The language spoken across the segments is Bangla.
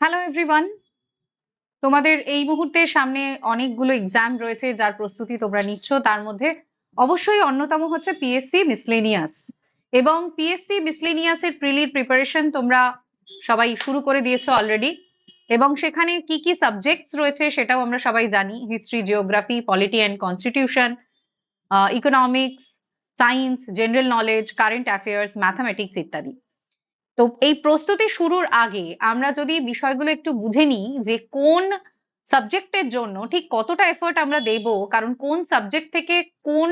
হ্যালো এভরিওয়ান, তোমাদের এই মুহূর্তে সামনে অনেকগুলো এক্সাম রয়েছে যার প্রস্তুতি তোমরা নিচ্ছ। তার মধ্যে অবশ্যই অন্যতম হচ্ছে পিএসসি মিসলেনিয়াস। এবং পিএসসি মিসলেনিয়াস এর প্রিলির প্রিপারেশন তোমরা সবাই শুরু করে দিয়েছো অলরেডি। এবং সেখানে কি কি সাবজেক্টস রয়েছে সেটাও আমরা সবাই জানি: history, geography, polity and constitution, economics, science, general knowledge, current affairs, mathematics ইত্যাদি। তো এই প্রস্তুতি শুরুর আগে আমরা যদি বিষয়গুলো একটু বুঝে নিই যে কোন সাবজেক্টের জন্য ঠিক কতটা এফোর্ট আমরা দেব, কারণ কোন সাবজেক্ট থেকে কোন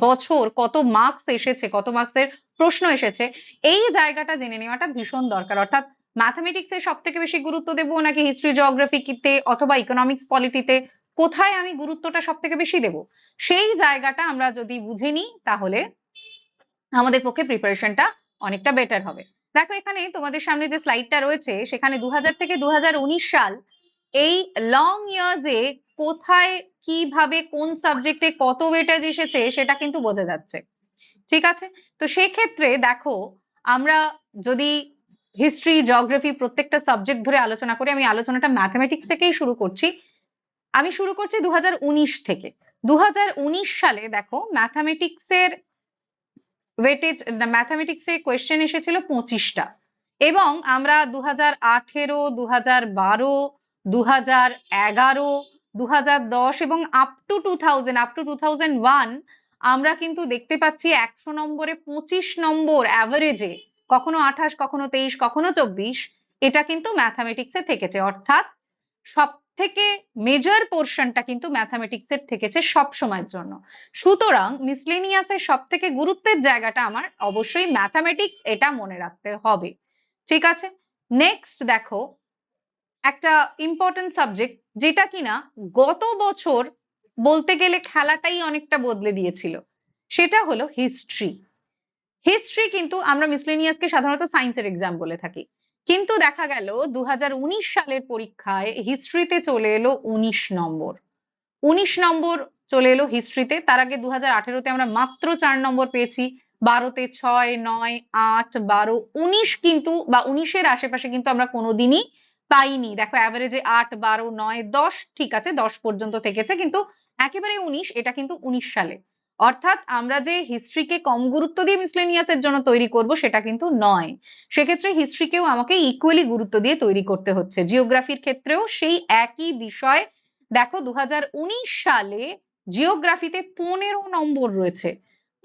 বছর কত মার্কস এসেছে, কত মার্কসের প্রশ্ন এসেছে, এই জায়গাটা জেনে নেওয়াটা ভীষণ দরকার। অর্থাৎ ম্যাথামেটিক্সে সব থেকে বেশি গুরুত্ব দেবো নাকি হিস্ট্রি জিওগ্রাফিতে অথবা ইকোনমিক্স পলিটিতে, কোথায় আমি গুরুত্বটা সব থেকে বেশি দেব, সেই জায়গাটা আমরা যদি বুঝে নিই তাহলে আমাদের পক্ষে প্রিপারেশনটা অনেকটা বেটার হবে। দেখো এখানে তোমাদের সামনে যে স্লাইডটা রয়েছে সেখানে 2000 থেকে 2019 সাল, এই লং ইয়ার্সে কোথায় কিভাবে কোন সাবজেক্টে কত ওয়েটেজ এসেছে সেটা কিন্তু বোঝা যাচ্ছে। ঠিক আছে? তো সেক্ষেত্রে দেখো, আমরা যদি হিস্ট্রি জিওগ্রাফি প্রত্যেকটা সাবজেক্ট ধরে আলোচনা করি, আমি আলোচনাটা ম্যাথমেটিক্স থেকেই শুরু করছি। আমি শুরু করছি 2019 থেকে। 2019 সালে দেখো ম্যাথামেটিক্সের ওয়েটেজ, ম্যাথামেটিক্সে কোয়েশ্চেন এসেছিল 25টা। এবং আমরা 2018, 2012, 2011, 2010 এবং আপ টু 2001 আমরা কিন্তু দেখতে পাচ্ছি 100 নম্বরে 25 নম্বর অ্যাভারেজে, কখনো 28, কখনো 23, কখনো 24, এটা কিন্তু ম্যাথামেটিক্সে থেকেছে। অর্থাৎ সব থেকে মেজর পোর্শনটা কিন্তু ম্যাথামেটিক্সের থেকেছে সব সময়ের জন্য। সুতরাং মিসলেনিয়াসের সব থেকে গুরুত্বের জায়গাটা আমার অবশ্যই ম্যাথামেটিক্স, এটা মনে রাখতে হবে। ঠিক আছে? নেক্সট দেখো, একটা ইম্পর্টেন্ট সাবজেক্ট যেটা কিনা গত বছর বলতে গেলে খেলাটাই অনেকটা বদলে দিয়েছিল, সেটা হলো হিস্ট্রি। হিস্ট্রি কিন্তু আমরা মিসলেনিয়াসকে সাধারণত সায়েন্সের এক্সাম বলে থাকি, কিন্তু দেখা গেল 2019 সালের পরীক্ষায় হিস্ট্রিতে চলে এলো 19 নম্বর। 19 নম্বর চলে এলো হিস্ট্রিতে। তার আগে 2018-তে আমরা মাত্র 4 নম্বর পেয়েছি। 12-তে 6, 9, 8, 12, 19 কিন্তু বা 19-এর আশেপাশে কিন্তু আমরা কোনোদিনই পাইনি। দেখো অ্যাভারেজে 8, 12, 9, 10, ঠিক আছে 10 পর্যন্ত থেকেছে, কিন্তু একেবারে 19 এটা কিন্তু 19 সালে। অর্থাৎ আমরা যে হিস্ট্রিকে কম গুরুত্ব দিয়ে মিসলেনিয়াসের জন্য তৈরি করব সেটা কিন্তু নয়। সেক্ষেত্রে হিস্ট্রিকেও আমাকে ইকুয়ালি গুরুত্ব দিয়ে তৈরি করতে হচ্ছে। জিওগ্রাফির ক্ষেত্রেও সেই একই বিষয়। দেখো 2019 সালে জিওগ্রাফিতে 15 নম্বর রয়েছে।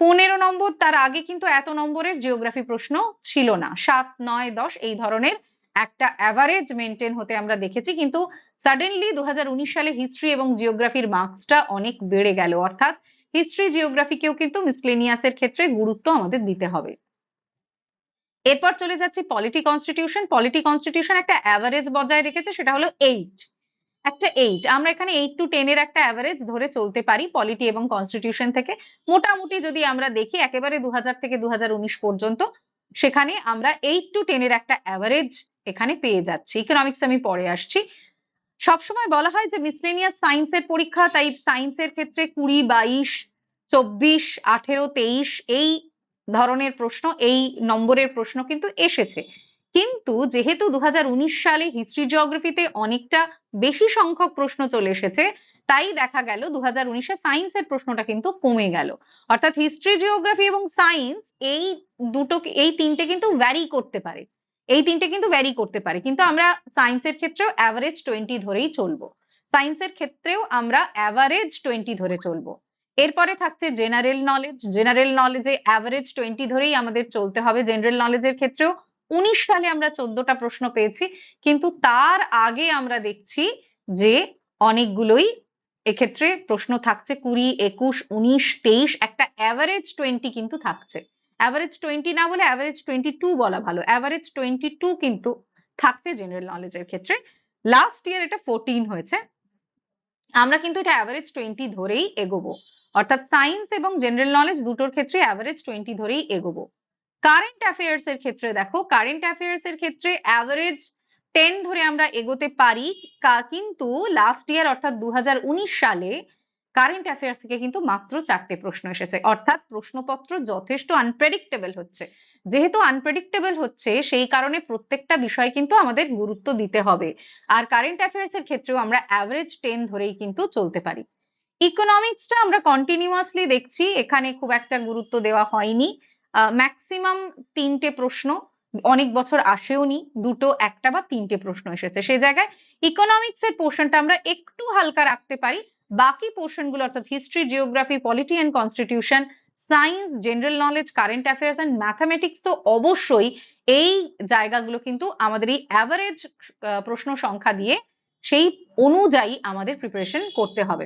15 নম্বর, তার আগে কিন্তু এত নম্বরের জিওগ্রাফি প্রশ্ন ছিল না। 7, 9, 10 এই ধরনের একটা অ্যাভারেজ মেনটেন হতে আমরা দেখেছি, কিন্তু সাডেনলি 2019 সালে হিস্ট্রি এবং জিওগ্রাফির মার্কসটা অনেক বেড়ে গেল। অর্থাৎ হিস্ট্রি জিওগ্রাফিকেও কিন্তু মিসলেনিয়াসের ক্ষেত্রে গুরুত্ব আমাদের দিতে হবে। এরপর চলে যাচ্ছি পলিটি কনস্টিটিউশন। পলিটি কনস্টিটিউশন একটা অ্যাভারেজ বজায় রেখেছে, সেটা হলো 8। একটা 8, আমরা এখানে 8 to 10 এর একটা অ্যাভারেজ ধরে চলতে পারি পলিটি এবং কনস্টিটিউশন থেকে। মোটামুটি যদি আমরা দেখি একেবারে 2000 থেকে 2019 পর্যন্ত, সেখানে আমরা 8 to 10 এর একটা অ্যাভারেজ এখানে পেয়ে যাচ্ছি। ইকোনমিক্স আমি পরে আসছি। সবসময় বলা হয় যে মিসলেনিয়াস সায়েন্সের পরীক্ষা, তাই সায়েন্সের ক্ষেত্রে 20, 22, 24, 18, 23 এই ধরনের প্রশ্ন, এই নম্বরের প্রশ্ন কিন্তু এসেছে। কিন্তু যেহেতু 2019 সালে হিস্ট্রি জিওগ্রাফিতে অনেকটা বেশি সংখ্যক প্রশ্ন চলে এসেছে, তাই দেখা গেল 2019-এ সায়েন্সের প্রশ্নটা কিন্তু কমে গেল। অর্থাৎ হিস্ট্রি জিওগ্রাফি এবং সায়েন্স এই দুটো, এই তিনটে কিন্তু ভ্যারি করতে পারে। এই তিনটে কিন্তু ভ্যারি করতে পারে, কিন্তু আমরা সায়েন্সের ক্ষেত্রেও অ্যাভারেজ 20 ধরেই চলবো। সায়েন্সের ক্ষেত্রেও আমরা অ্যাভারেজ 20 ধরে চলবো। এরপরে থাকছে জেনারেল নলেজ। জেনারেল নলেজে অ্যাভারেজ 20 ধরেই আমাদের চলতে হবে। জেনারেল নলেজের ক্ষেত্রেও 19 সালে আমরা 14টা প্রশ্ন পেয়েছি, কিন্তু তার আগে আমরা দেখছি যে অনেকগুলোই এক্ষেত্রে প্রশ্ন থাকছে 20, 21, 19, 23, একটা অ্যাভারেজ 20 কিন্তু থাকছে। অ্যাভারেজ 20 না বলে অ্যাভারেজ 22 বলা ভালো। অ্যাভারেজ 22 কিন্তু থাকছে জেনারেল নলেজের ক্ষেত্রে। লাস্ট ইয়ার এটা 14 হয়েছে। আমরা কিন্তু এটা অ্যাভারেজ 20 ধরেই এগোবো। অর্থাৎ সায়েন্স এবং জেনারেল নলেজ দুটোর ক্ষেত্রে অ্যাভারেজ 20 ধরেই এগোবো। কারেন্ট অ্যাফেয়ার্স এর ক্ষেত্রে দেখো, কারেন্ট অ্যাফেয়ার্স এর ক্ষেত্রে অ্যাভারেজ 10 ধরে আমরা এগোতে পারি, কিন্তু লাস্ট ইয়ার অর্থাৎ 2019 সালে কারেন্ট অ্যাফেয়ার্স থেকে কিন্তু মাত্র 4টে প্রশ্ন এসেছে, অর্থাৎ প্রশ্নপত্র যথেষ্ট আনপ্রেডিক্টেবল হচ্ছে। যেহেতু আনপ্রেডিক্টেবল হচ্ছে, সেই কারণে প্রত্যেকটা বিষয় কিন্তু আমাদের গুরুত্ব দিতে হবে। আর কারেন্ট অ্যাফেয়ার্স এর ক্ষেত্রেও আমরা অ্যাভারেজ 10 ধরেই কিন্তু চলতে পারি। ইকোনমিক্সটা আমরা কন্টিনিউয়াসলি দেখছি, এখানে খুব একটা গুরুত্ব দেওয়া হয়নি। ম্যাক্সিমাম 3টে প্রশ্ন, অনেক বছর আসেওনি, 2টো, 1টা বা 3টে প্রশ্ন এসেছে। সেই জায়গায় ইকোনমিক্স এর পোর্শনটা আমরা একটু হালকা রাখতে পারি। বাকি পোর্শনগুলো অর্থাৎ history, geography, polity and constitution, science, general knowledge, current affairs and mathematics তো অবশ্যই এই জায়গাগুলো কিন্তু আমাদের এই অ্যাভারেজ প্রশ্ন সংখ্যা দিয়ে সেই অনুযায়ী আমাদের প্রিপারেশন করতে হবে।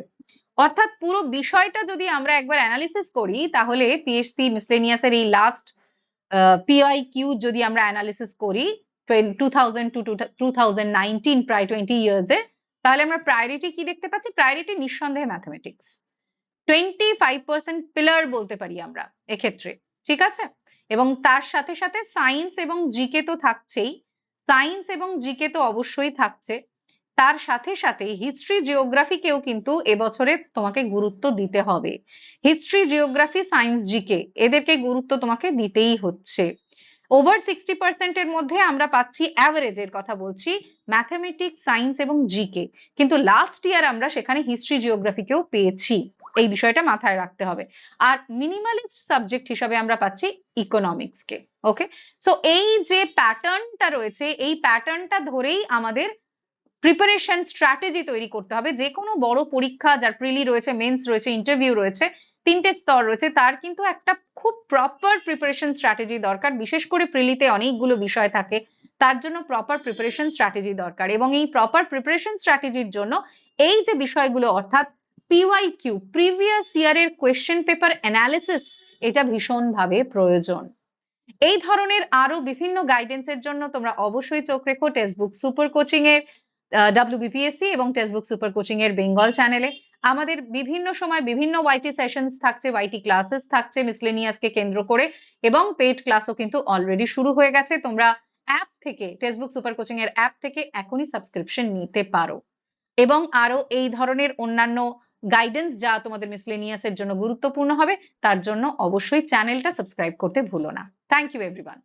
অর্থাৎ পুরো বিষয়টা যদি আমরা একবার অ্যানালিসিস করি, তাহলে পিএসসি মিসলেনিয়াস এর এই লাস্ট পিআইকিউ যদি আমরা অ্যানালিসিস করি 2000 টু 2019, প্রায় 20 ইয়ার্স এর, তাহলে আমরা প্রায়োরিটি কি দেখতে পাচ্ছি? প্রায়োরিটি নিঃসন্দেহে ম্যাথমেটিক্স। 25% পিলার বলতে পারি আমরা এক্ষেত্রে, ঠিক আছে? এবং তার সাথে সাথে সায়েন্স এবং জিকে তো থাকছেই, সায়েন্স এবং জিকে তো অবশ্যই থাকছে। তার সাথে সাথে হিস্ট্রি, জিওগ্রাফিকেও কিন্তু এবছরে তোমাকে গুরুত্ব দিতে হবে। হিস্ট্রি, জিওগ্রাফি, সায়েন্স, জিকে এদেরকে গুরুত্ব তোমাকে দিতেই হচ্ছে। ওভার 60% এর মধ্যে আমরা পাচ্ছি, অ্যাভারেজের কথা বলছি, ম্যাথমেটিক্স, সায়েন্স এবং জিকে। কিন্তু লাস্ট ইয়ার আমরা সেখানে হিস্ট্রি, জিওগ্রাফিকেও পেয়েছি। এই বিষয়টা মাথায় রাখতে হবে। আর মিনিমালিস্ট সাবজেক্ট হিসাবে আমরা পাচ্ছি ইকোনমিক্সকে। ওকে, সো এই যে প্যাটার্নটা রয়েছে, এই প্যাটার্নটা ধরেই আমাদের প্রিপারেশন স্ট্র্যাটেজি তৈরি করতে হবে। যে কোনো বড় পরীক্ষা, যার প্রিলি রয়েছে, মেন্স রয়েছে, ইন্টারভিউ রয়েছে, 3টে স্তর রয়েছে, তার কিন্তু একটা খুব প্রপার প্রিপারেশন স্ট্র্যাটেজি দরকার। বিশেষ করে প্রিলিতে অনেকগুলো বিষয় থাকে, তার জন্য প্রপার প্রিপারেশন স্ট্র্যাটেজি দরকার। এবং এই প্রপার প্রিপারেশন স্ট্র্যাটেজির জন্য এই যে বিষয়গুলো, অর্থাৎ পিওয়াইকিউ, প্রিভিয়াস ইয়ারের কোয়েশ্চেন পেপার অ্যানালিসিস, এটা ভীষণভাবে প্রয়োজন। এই ধরনের আরো বিভিন্ন গাইডেন্সের জন্য তোমরা অবশ্যই চোখ রেখো টেক্সটবুক সুপার কোচিং এর, WBPSC এবং টেক্সটবুক সুপার কোচিং এর বেঙ্গল চ্যানেলে। আমাদের বিভিন্ন সময় বিভিন্ন ওয়াইটি সেশনস থাকছে, ওয়াইটি ক্লাসেস থাকছে মিসলেনিয়াসকে কেন্দ্র করে, এবং পেইড ক্লাসও কিন্তু অলরেডি শুরু হয়ে গেছে। তোমরা অ্যাপ থেকে, টেক্সটবুক সুপার কোচিং এর অ্যাপ থেকে এখনই সাবস্ক্রিপশন নিতে পারো। এবং আরো এই ধরনের অন্যান্য গাইডেন্স যা তোমাদের মিসলেনিয়াস এর জন্য গুরুত্বপূর্ণ হবে, তার জন্য অবশ্যই চ্যানেলটা সাবস্ক্রাইব করতে ভুলো না। Thank you everyone.